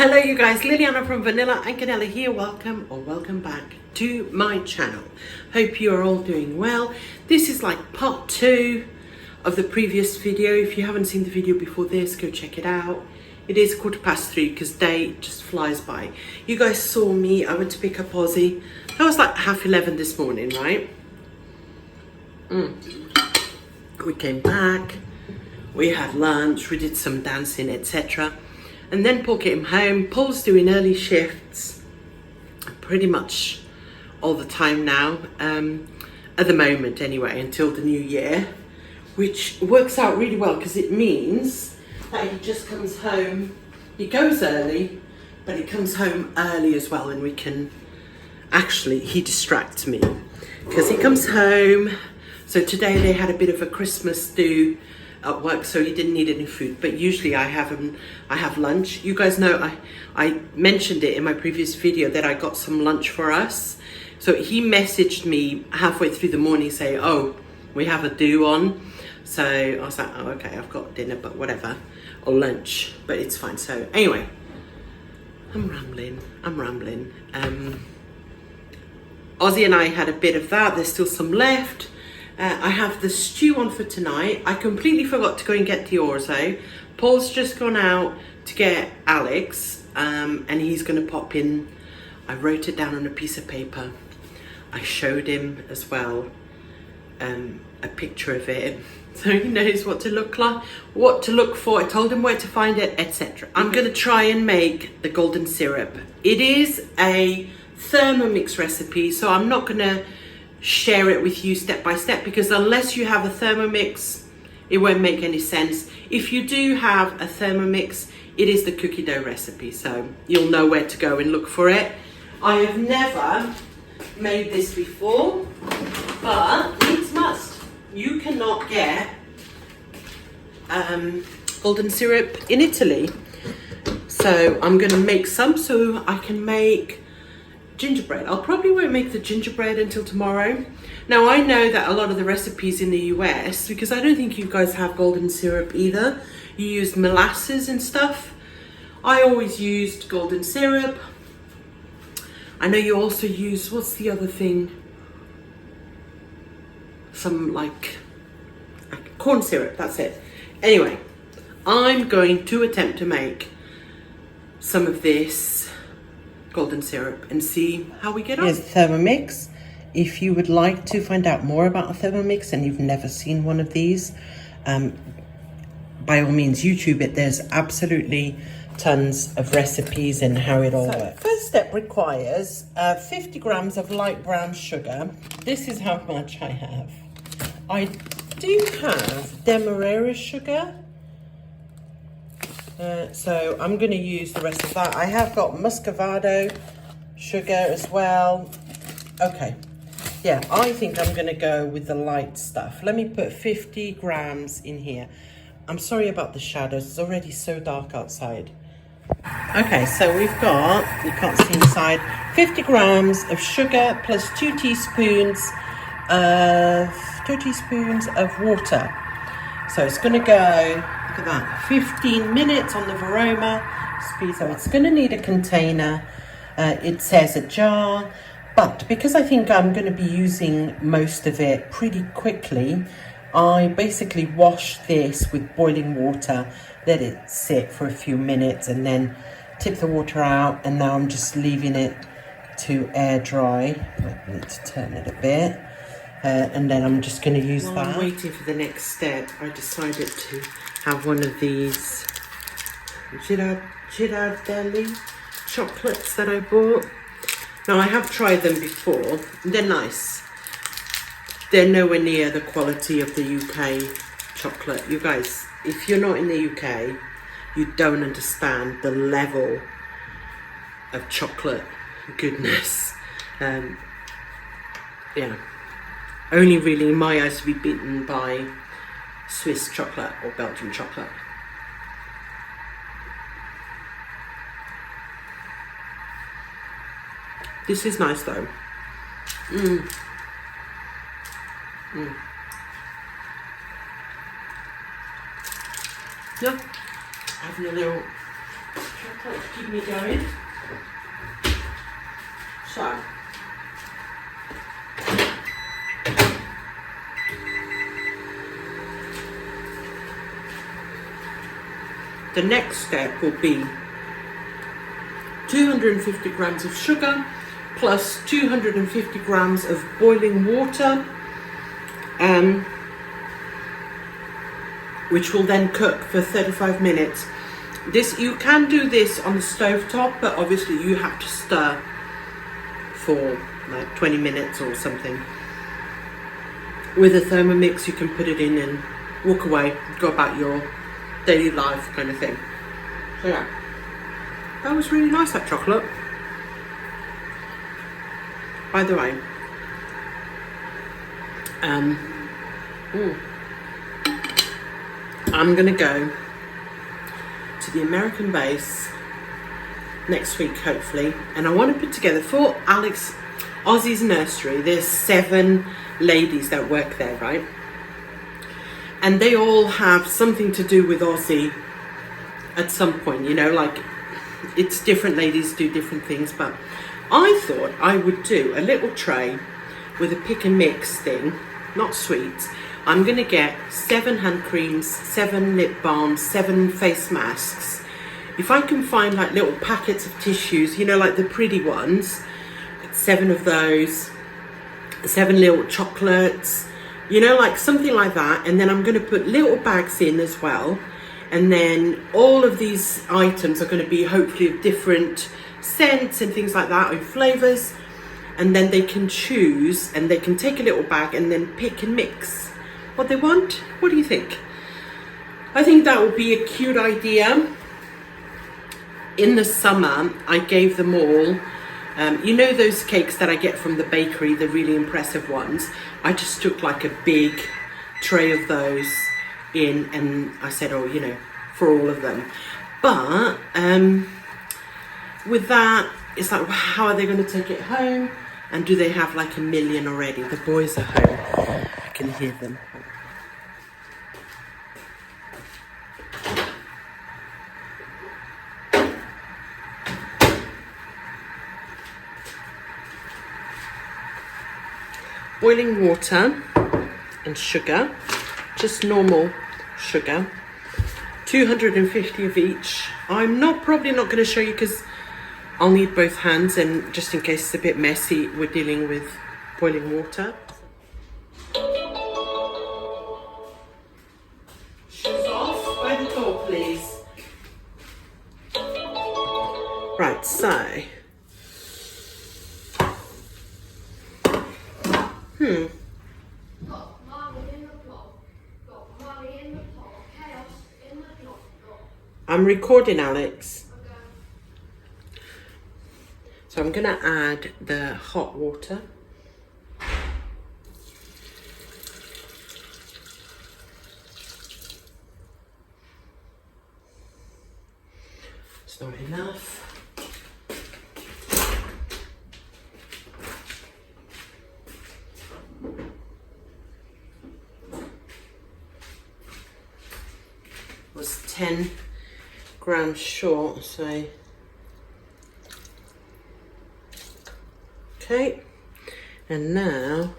Hello you guys, Liliana from Vanillandcanela here. Welcome back to my channel. Hope you are all doing well. This is like part 2 of the previous video. If you haven't seen the video before this, go check it out. It is 3:15 because day just flies by. You guys saw me, I went to pick up Ozzy. That was like 11:30 this morning, right? We came back, we had lunch, we did some dancing, etc. And then Paul came home. Paul's doing early shifts pretty much all the time now, at the moment anyway, until the new year, which works out really well because it means that he just comes home, he goes early, but he comes home early as well, and we can, actually, he distracts me because he comes home. So today they had a bit of a Christmas do at work, so he didn't need any food, but usually I have lunch. You guys know I mentioned it in my previous video that I got some lunch for us. So he messaged me halfway through the morning saying, oh, we have a do on. So I was like, oh, okay, I've got dinner, but whatever, or lunch, but it's fine. So anyway, I'm rambling. Ozzy and I had a bit of that. There's still some left. I have the stew on for tonight. I completely forgot to go and get the orzo. Paul's just gone out to get Alex, and he's going to pop in. I wrote it down on a piece of paper. I showed him as well a picture of it, so he knows what to look like, what to look for. I told him where to find it, etc. I'm going to try and make the golden syrup. It is a Thermomix recipe, so I'm not going to share it with you step by step, because unless you have a Thermomix, it won't make any sense. If you do have a Thermomix, it is the cookie dough recipe, so you'll know where to go and look for it. I have never made this before, but it's must. You cannot get golden syrup in Italy, so I'm going to make some so I can make gingerbread. I'll probably won't make the gingerbread until tomorrow. Now I know that a lot of the recipes in the US, because I don't think you guys have golden syrup either, you use molasses and stuff. I always used golden syrup. I know you also use, what's the other thing? Some like corn syrup, that's it. Anyway, I'm going to attempt to make some of this golden syrup and see how we get on. Here's Thermomix. If you would like to find out more about a Thermomix and you've never seen one of these, by all means YouTube it. There's absolutely tons of recipes and how it all works. First step requires 50 grams of light brown sugar. This is how much I have. I do have Demerara sugar, so I'm going to use the rest of that. I have got Muscovado sugar as well. Okay, yeah, I think I'm going to go with the light stuff. Let me put 50 grams in here. I'm sorry about the shadows, it's already so dark outside. Okay, so we've got, you can't see inside, 50 grams of sugar plus 2 teaspoons of water. So it's going to go, look at that, 15 minutes on the Varoma speed. So it's going to need a container. It says a jar, but because I think I'm going to be using most of it pretty quickly, I basically wash this with boiling water, let it sit for a few minutes, and then tip the water out. And now I'm just leaving it to air dry. I need to turn it a bit. And then I'm just going to use that. While I'm waiting for the next step, I decided to have one of these gingerbread chocolates that I bought. Now I have tried them before. They're nice. They're nowhere near the quality of the UK chocolate. You guys, if you're not in the UK, you don't understand the level of chocolate goodness. Yeah. Only really in my eyes to be beaten by Swiss chocolate or Belgian chocolate. This is nice though. Yeah, having a little chocolate to keep me going. So, the next step will be 250 grams of sugar plus 250 grams of boiling water, which will then cook for 35 minutes. You can do this on the stove top, but obviously you have to stir for like 20 minutes or something. With a Thermomix, you can put it in and walk away, go about your daily life kind of thing. So yeah, that was really nice, that chocolate. By the way, I'm gonna go to the American base next week, hopefully, and I want to put together for Alex Ozzy's nursery. There's 7 ladies that work there, right? And they all have something to do with Ozzy at some point, you know, like it's different ladies do different things, but I thought I would do a little tray with a pick and mix thing, not sweets. I'm gonna get 7 hand creams, 7 lip balms, 7 face masks. If I can find like little packets of tissues, you know, like the pretty ones, 7 of those, 7 little chocolates, you know, like something like that. And then I'm gonna put little bags in as well. And then all of these items are gonna be hopefully of different scents and things like that, or flavors. And then they can choose and they can take a little bag and then pick and mix what they want. What do you think? I think that would be a cute idea. In the summer, I gave them all, you know those cakes that I get from the bakery, the really impressive ones? I just took like a big tray of those in and I said, oh, you know, for all of them. But with that, it's like, how are they going to take it home? And do they have like a million already? The boys are home. I can hear them. Boiling water and sugar, just normal sugar, 250 of each. I'm probably not going to show you because I'll need both hands, and just in case it's a bit messy, we're dealing with boiling water. Shoes off by the door, please. Right, so I'm recording, Alex. So I'm gonna add the hot water. It's not enough. Was 10 grams short, so okay. And now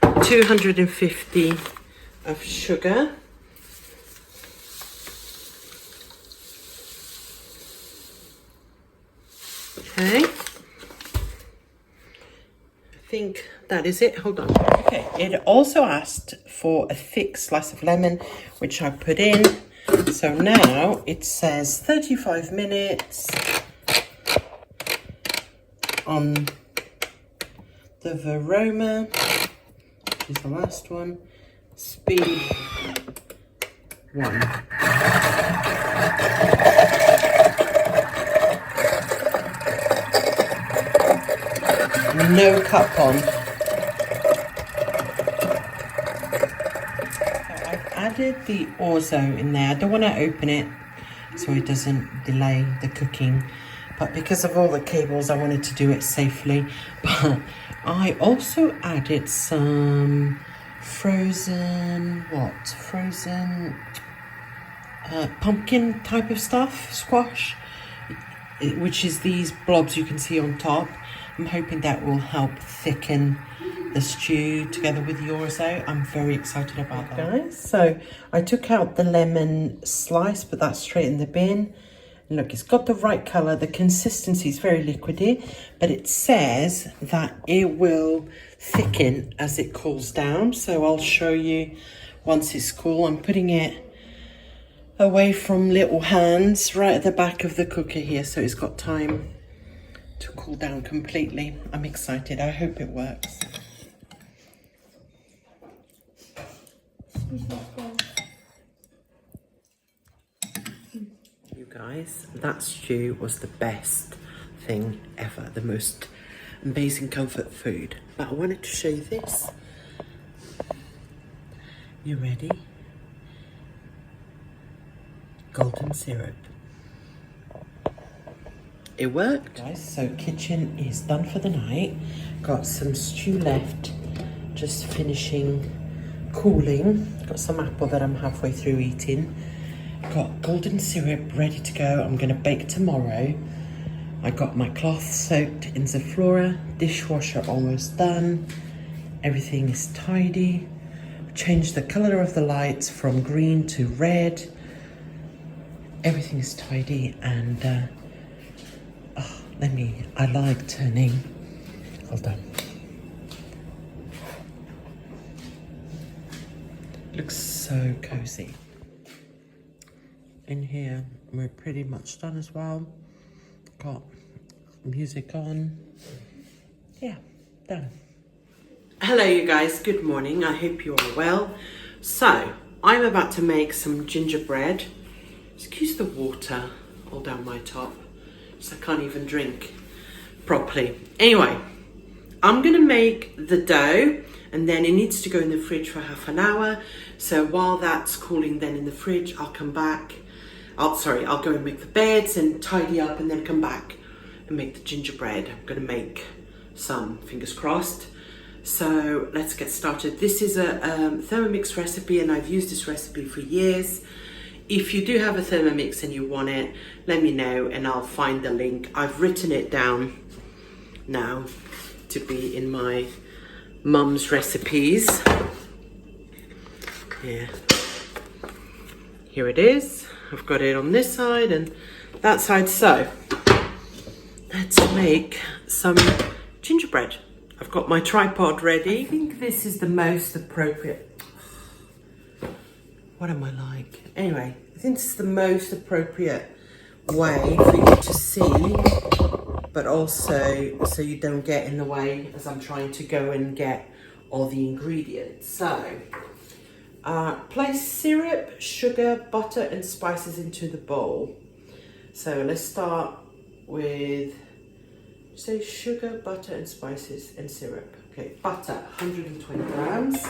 250 of sugar. Okay, I think that is it. Hold on. Okay, it also asked for a thick slice of lemon, which I put in. So now it says 35 minutes on the Varoma, which is the last one, speed 1. No cup on. Added the orzo in there. I don't want to open it so it doesn't delay the cooking, but because of all the cables I wanted to do it safely. But I also added some frozen pumpkin type of stuff, squash, which is these blobs you can see on top. I'm hoping that will help thicken the stew together with the orzo. I'm very excited about that. Guys, so I took out the lemon slice, put that straight in the bin. And look, it's got the right colour. The consistency is very liquidy, but it says that it will thicken as it cools down. So I'll show you once it's cool. I'm putting it away from little hands right at the back of the cooker here, so it's got time to cool down completely. I'm excited. I hope it works. You guys, that stew was the best thing ever, the most amazing comfort food. But I wanted to show you this. You ready? Golden syrup. It worked. Guys, so kitchen is done for the night. Got some stew left, just finishing cooling. Got some apple that I'm halfway through eating. Got golden syrup ready to go. I'm gonna bake tomorrow. I got my cloth soaked in Zaflora, dishwasher almost done. Everything is tidy. Changed the color of the lights from green to red. Everything is tidy, and I like turning, hold on. Looks so cozy. In here, we're pretty much done as well. Got music on. Yeah, done. Hello you guys, good morning. I hope you're all well. So, I'm about to make some gingerbread. Excuse the water all down my top, so I can't even drink properly. Anyway, I'm gonna make the dough, and then it needs to go in the fridge for half an hour. So while that's cooling then in the fridge, I'll come back. I'll go and make the beds and tidy up, and then come back and make the gingerbread. I'm gonna make some, fingers crossed. So let's get started. This is a Thermomix recipe, and I've used this recipe for years. If you do have a Thermomix and you want it, let me know and I'll find the link. I've written it down now to be in my mum's recipes. Yeah. Here it is. I've got it on this side and that side. So let's make some gingerbread. I've got my tripod ready. I think this is the most appropriate. What am I like? Anyway, I think this is the most appropriate way for you to see, but also so you don't get in the way as I'm trying to go and get all the ingredients. So, place syrup, sugar, butter and spices into the bowl. So let's start with, say, sugar, butter and spices and syrup. Okay, butter, 120 grams.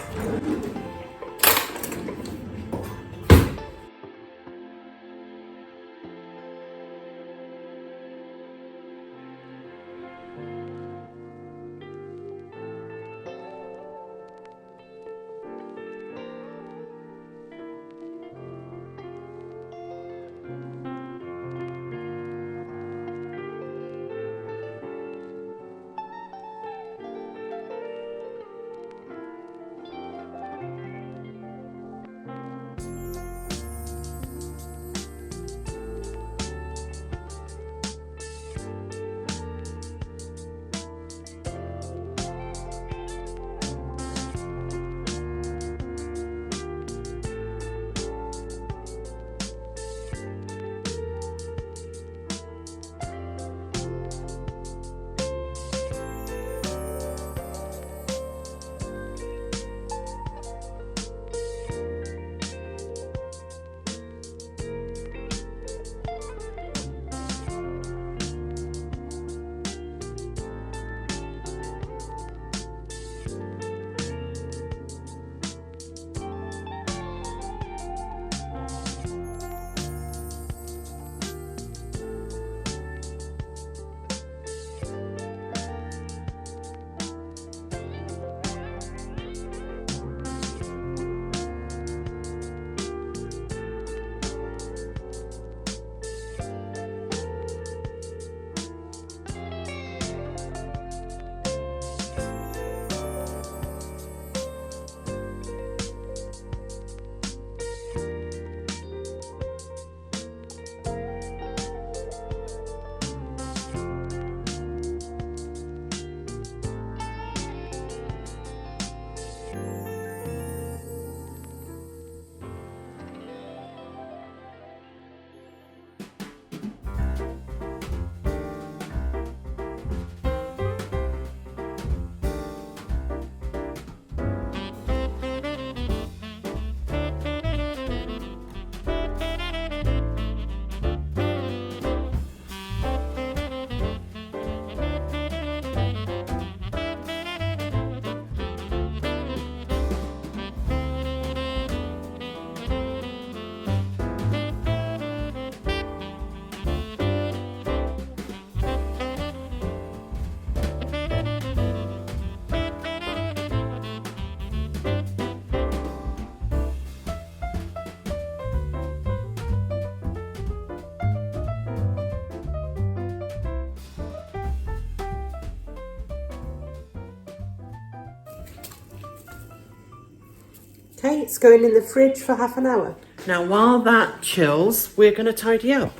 Okay, it's going in the fridge for half an hour. Now, while that chills, we're going to tidy up.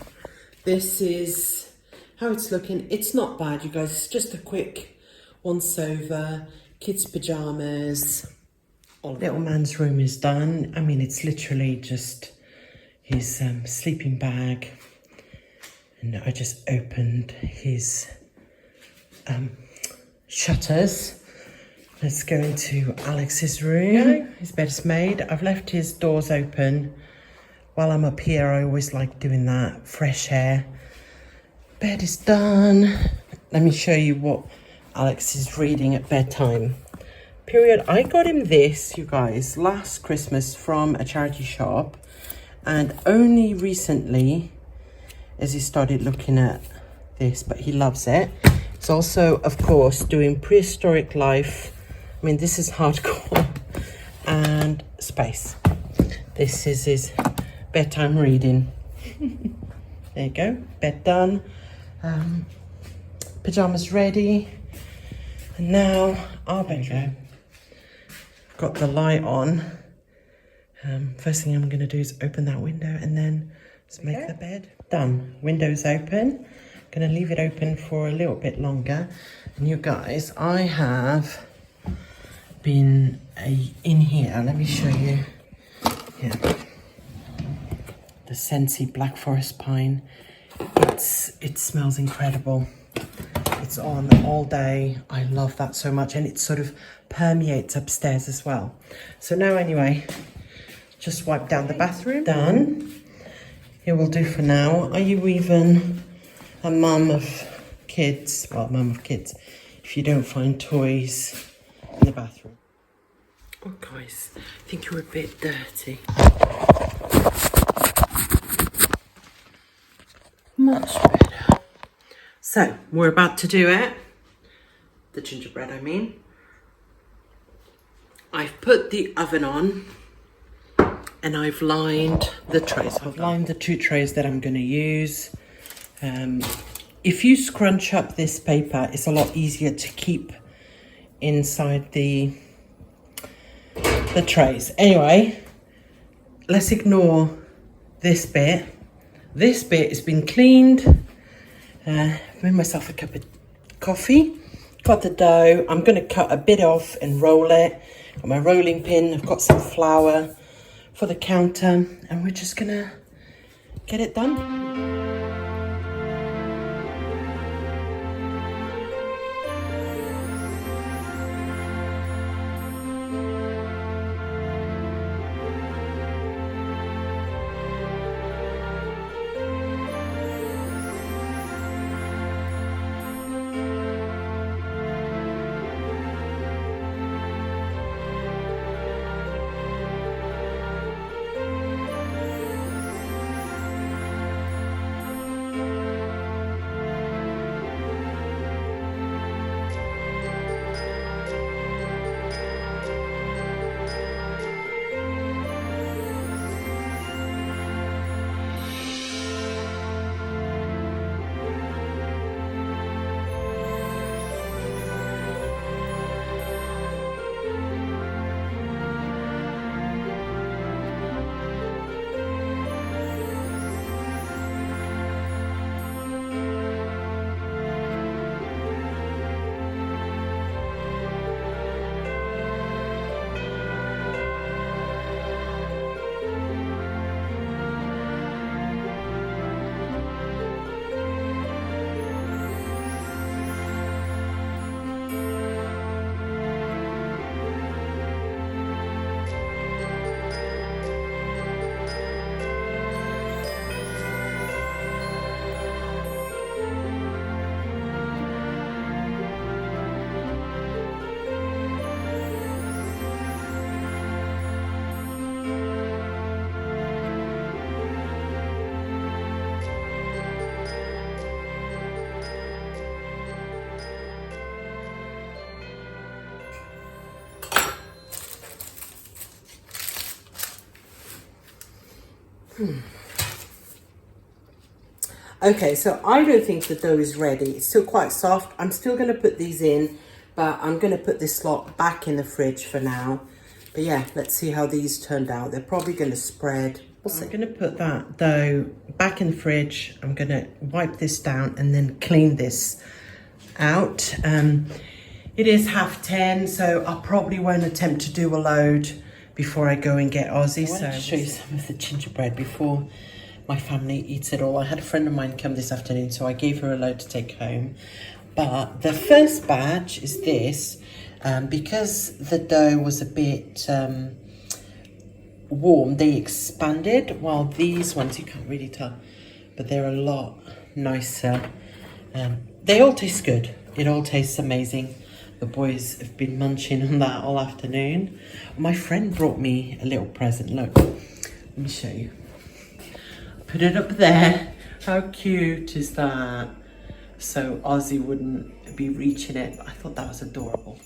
This is how it's looking. It's not bad, you guys. It's just a quick once over. Kids' pyjamas. Little man's room is done. I mean, it's literally just his sleeping bag. And I just opened his shutters. Let's go into Alex's room. His bed is made. I've left his doors open. While I'm up here, I always like doing that. Fresh air. Bed is done. Let me show you what Alex is reading at bedtime. Period. I got him this, you guys, last Christmas from a charity shop. And only recently as he started looking at this, but he loves it. It's also, of course, doing prehistoric life. I mean, this is hardcore. And space. This is his bedtime reading. There you go, bed done. Pyjamas ready. And now our bedroom. Got the light on. First thing I'm going to do is open that window and then let's make the bed. Done. Window's open. Going to leave it open for a little bit longer. And you guys, I have been in here. Let me show you. Yeah. The Scentsy Black Forest Pine. It smells incredible. It's on all day. I love that so much, and it sort of permeates upstairs as well. So now anyway, just wipe down the bathroom. Done. It will do for now. Are you even a mum of kids? Well, mum of kids, if you don't find toys in the bathroom. Oh guys, I think you're a bit dirty. Much better. So, we're about to do it. The gingerbread, I mean. I've put the oven on and I've lined the trays. I've lined the 2 trays that I'm going to use. If you scrunch up this paper, it's a lot easier to keep inside the trays. Anyway, let's ignore this bit. This bit has been cleaned. Made myself a cup of coffee. Got the dough. I'm going to cut a bit off and roll it. Got my rolling pin. I've got some flour for the counter. And we're just going to get it done. Okay, so I don't think the dough is ready. It's still quite soft. I'm still going to put these in, but I'm going to put this lot back in the fridge for now. But yeah, let's see how these turned out. They're probably going to spread. I'm going to put that dough back in the fridge. I'm going to wipe this down and then clean this out. It is 10:30, so I probably won't attempt to do a load before I go and get Ozzy. So I'll show you some of the gingerbread before my family eats it all. I had a friend of mine come this afternoon, so I gave her a load to take home. But the first batch is this. Because the dough was a bit warm, they expanded, while these ones, you can't really tell, but they're a lot nicer. They all taste good. It all tastes amazing. The boys have been munching on that all afternoon. My friend brought me a little present. Look, let me show you. Put it up there. How cute is that? So Ozzy wouldn't be reaching it, but I thought that was adorable.